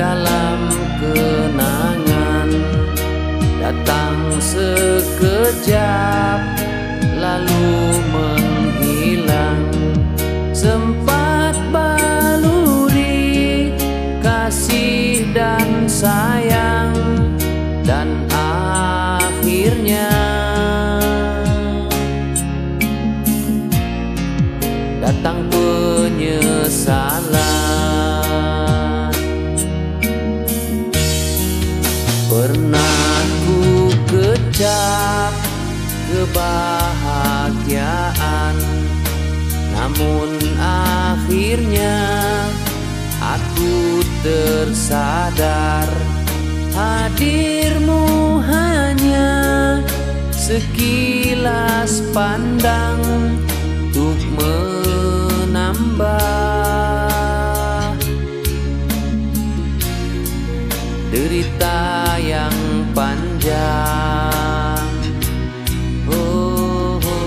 dalam kenangan, datang sekejap lalu menghilang. Sempat baluri kasih dan sayang, dan akhirnya datang penyesalan. Pernah ku kecap kebahagiaan, namun akhirnya aku tersadar hadirmu hanya sekilas pandang untuk menambah derita yang panjang. Oh, oh.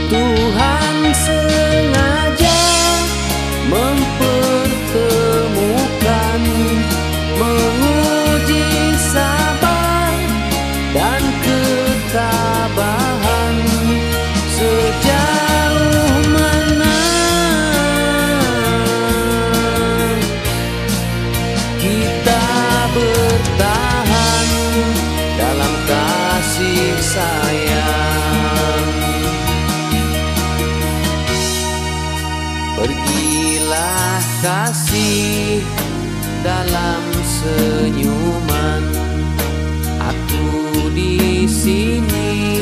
Tuhan sengaja mempertemukan, menguji sabar dan ketabahan. Sejauh mana kita bertahan dalam kasih sayang. Pergilah kasih dalam senyuman, aku di sini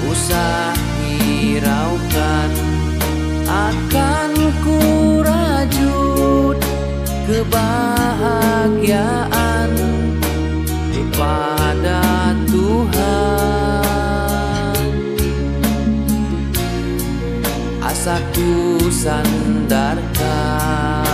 usah hiraukan. Akan ku rajut kebahagiaan kepada Tuhan. Asaku sandarkan.